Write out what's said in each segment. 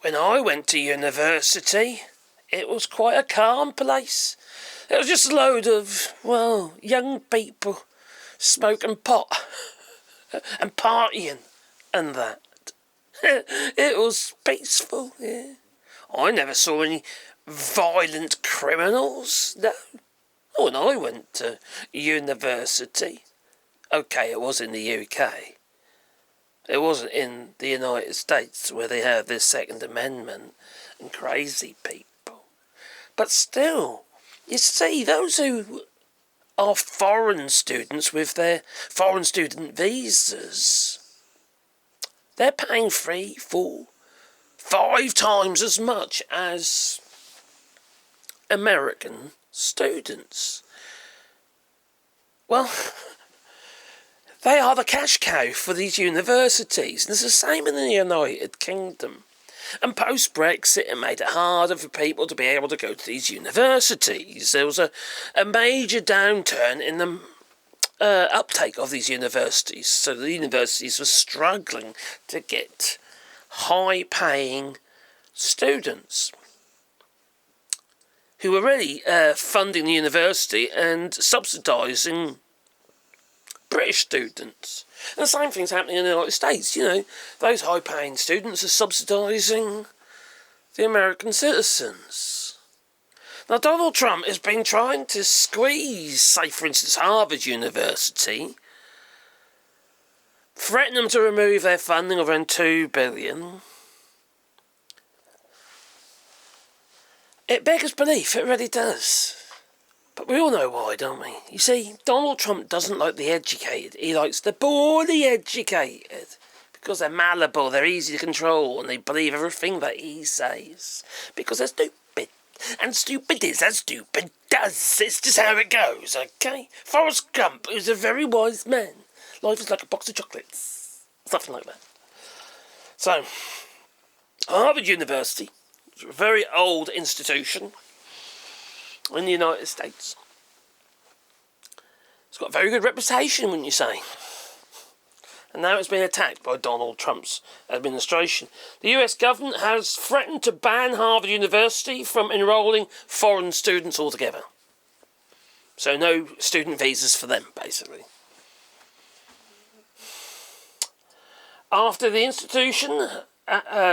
When I went to university, it was quite a calm place. It was just a load of, well, young people smoking pot and partying and that. It was peaceful, yeah. I never saw any violent criminals, no. When I went to university. Okay, it was in the UK. It wasn't in the United States where they have this Second Amendment and crazy people. But still, you see, those who are foreign students with their foreign student visas, they're paying 3, 4, 5 times as much as American students. Well, they are the cash cow for these universities. And it's the same in the United Kingdom. And post-Brexit, it made it harder for people to be able to go to these universities. There was a major downturn in the uptake of these universities. So the universities were struggling to get high-paying students who were really funding the university and subsidising British students. And the same thing's happening in the United States. You know, those high-paying students are subsidising the American citizens. Now, Donald Trump has been trying to squeeze, say, for instance, Harvard University, threaten them to remove their funding of around $2 billion. It beggars belief, it really does. But we all know why, don't we? You see, Donald Trump doesn't like the educated. He likes the poorly educated. Because they're malleable, they're easy to control, and they believe everything that he says. Because they're stupid. And stupid is as stupid does. It's just how it goes, okay? Forrest Gump is a very wise man. Life is like a box of chocolates. Something like that. So, Harvard University, a very old institution in the United States. It's got a very good reputation, wouldn't you say? And now it's been attacked by Donald Trump's administration. The US government has threatened to ban Harvard University from enrolling foreign students altogether. So no student visas for them, basically. After the institution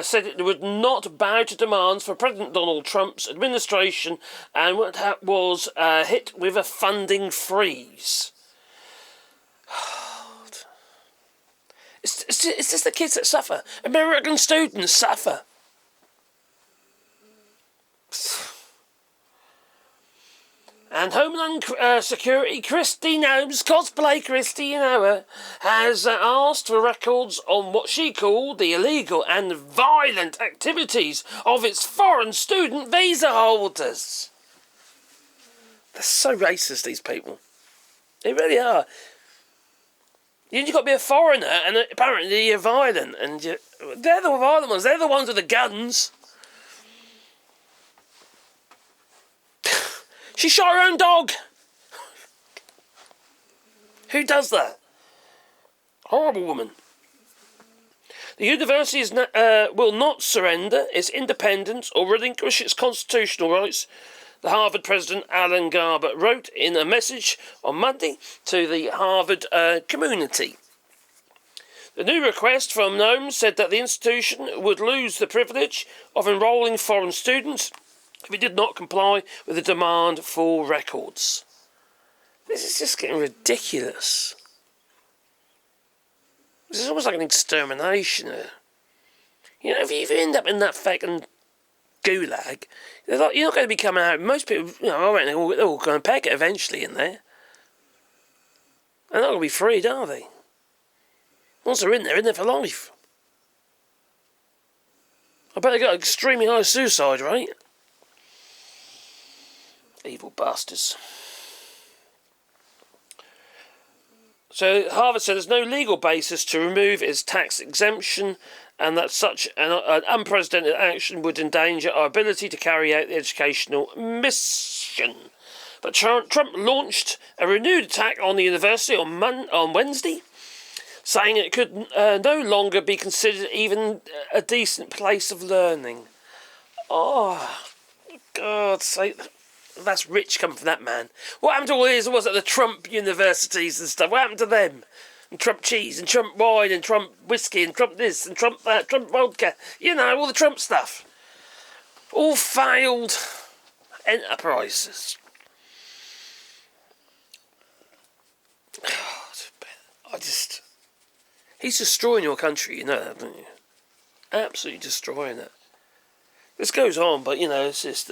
said it would not bow to demands for President Donald Trump's administration and was hit with a funding freeze. It's just the kids that suffer. American students suffer. And Homeland Security, Kristi Noem's cosplay Kristi, you know her, has asked for records on what she called the illegal and violent activities of its foreign student visa holders. They're so racist, these people. They really are. You've got to be a foreigner, and apparently you're violent, and they're the violent ones. They're the ones with the guns. She shot her own dog. Who does that? Horrible woman. The university will not surrender its independence or relinquish its constitutional rights, the Harvard president Alan Garber wrote in a message on Monday to the Harvard community. The new request from Noem said that the institution would lose the privilege of enrolling foreign students if it did not comply with the demand for records. This is just getting ridiculous. This is almost like an extermination. You know, if you end up in that fucking gulag, you're not going to be coming out. Most people, you know, I reckon they're all going to peg it eventually in there. They're not going to be freed, are they? Once they're in there for life. I bet they got an extremely high suicide rate. Evil bastards. So Harvard said there's no legal basis to remove its tax exemption and that such an unprecedented action would endanger our ability to carry out the educational mission. But Trump launched a renewed attack on the university on Wednesday, saying it could no longer be considered even a decent place of learning. Oh, God's sake. That's rich coming from that man. What happened to all these, was it the Trump universities and stuff? What happened to them? And Trump cheese, and Trump wine, and Trump whiskey, and Trump this, and Trump that, Trump vodka. You know, all the Trump stuff. All failed enterprises. God, he's destroying your country, you know that, don't you? Absolutely destroying it. This goes on, but, you know, it's just...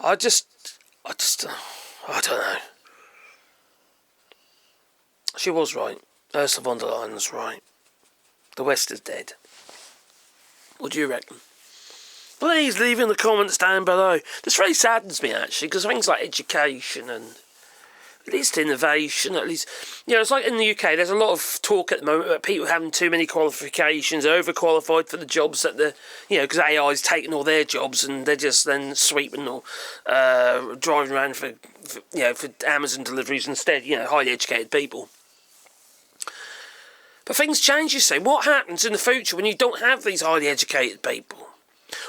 I don't know. She was right. Ursula von der Leyen was right. The West is dead. What do you reckon? Please leave in the comments down below. This really saddens me, actually, because things like education and at least innovation, at least, you know, it's like in the UK, there's a lot of talk at the moment about people having too many qualifications, overqualified for the jobs that because AI's taking all their jobs and they're just then sweeping or driving around for Amazon deliveries instead, highly educated people. But things change, you see. What happens in the future when you don't have these highly educated people?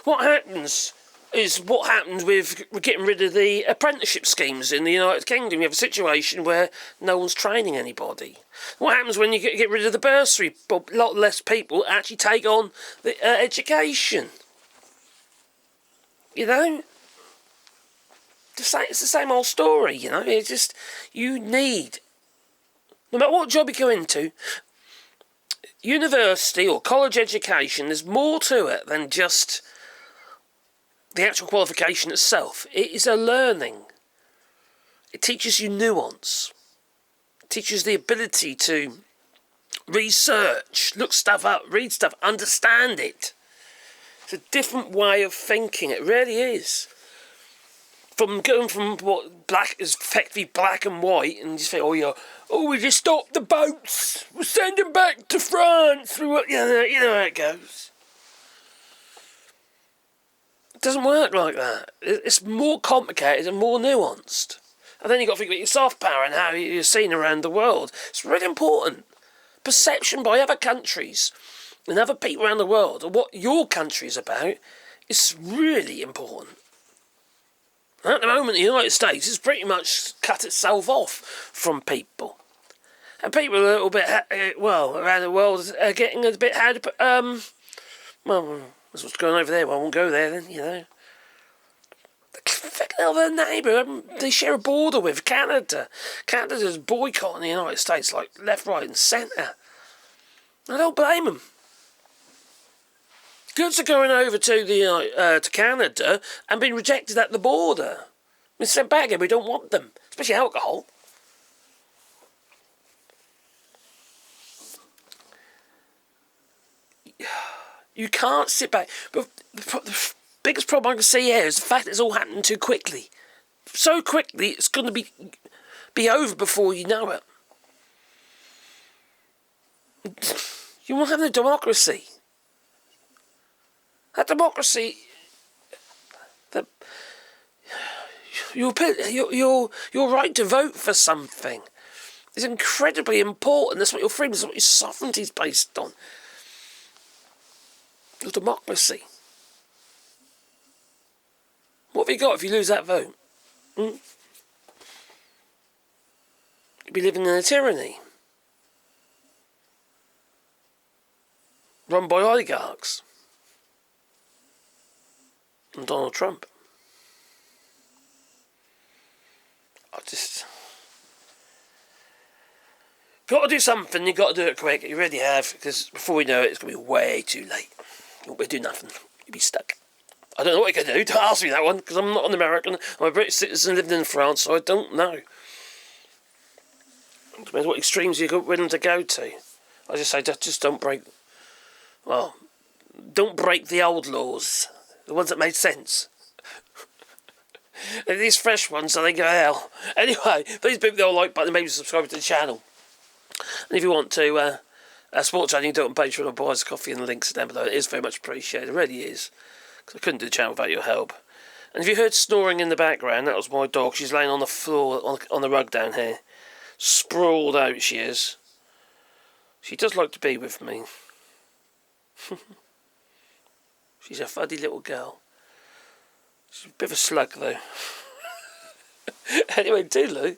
What happens is what happened with getting rid of the apprenticeship schemes in the United Kingdom. You have a situation where no one's training anybody. What happens when you get rid of the bursary? A lot less people actually take on the education. You know? It's the same old story, you know? It's just, you need, no matter what job you go into, university or college education, there's more to it than just the actual qualification itself. It is a learning. It teaches you nuance. It teaches the ability to research, look stuff up, read stuff, understand it. It's a different way of thinking. It really is. From going from what black is effectively black and white, and you just think, we just stopped the boats. We'll send them back to France. You know how it goes. It doesn't work like that. It's more complicated and more nuanced. And then you've got to think about your soft power and how you're seen around the world. It's really important. Perception by other countries and other people around the world of what your country is about is really important. At the moment, the United States has pretty much cut itself off from people. And people a little bit, around the world are getting a bit, that's what's going over there. Well, I won't go there then, you know. Their neighbour, they share a border with Canada. Canada's boycotting the United States like left, right and centre. I don't blame them. Goods are going over to Canada and being rejected at the border. We're sent back again, we don't want them, especially alcohol. You can't sit back. But the biggest problem I can see here is the fact it's all happening too quickly. So quickly, it's going to be over before you know it. You won't have no democracy. That democracy, your right to vote for something is incredibly important. That's what your freedom, that's what your sovereignty is based on. Your democracy. What have you got if you lose that vote? You'd be living in a tyranny. Run by oligarchs. And Donald Trump. Got to do something, you've got to do it quick. You really have, because before we know it, it's going to be way too late. You won't be able to do nothing. You'll be stuck. I don't know what you can do. Don't ask me that one, because I'm not an American. I'm a British citizen living in France, so I don't know. It depends what extremes you're willing to go to. I just say, just don't break the old laws. The ones that made sense. These fresh ones, so they go to hell. Anyway, please beat the old like button and maybe subscribe to the channel. And if you want to support the channel, you can do it on Patreon or buy us a coffee, and the links are down below. It is very much appreciated. It really is. Because I couldn't do the channel without your help. And if you heard snoring in the background, that was my dog. She's laying on the floor, on the rug down here. Sprawled out she is. She does like to be with me. She's a fuddy little girl. She's a bit of a slug though. Anyway, toodaloo.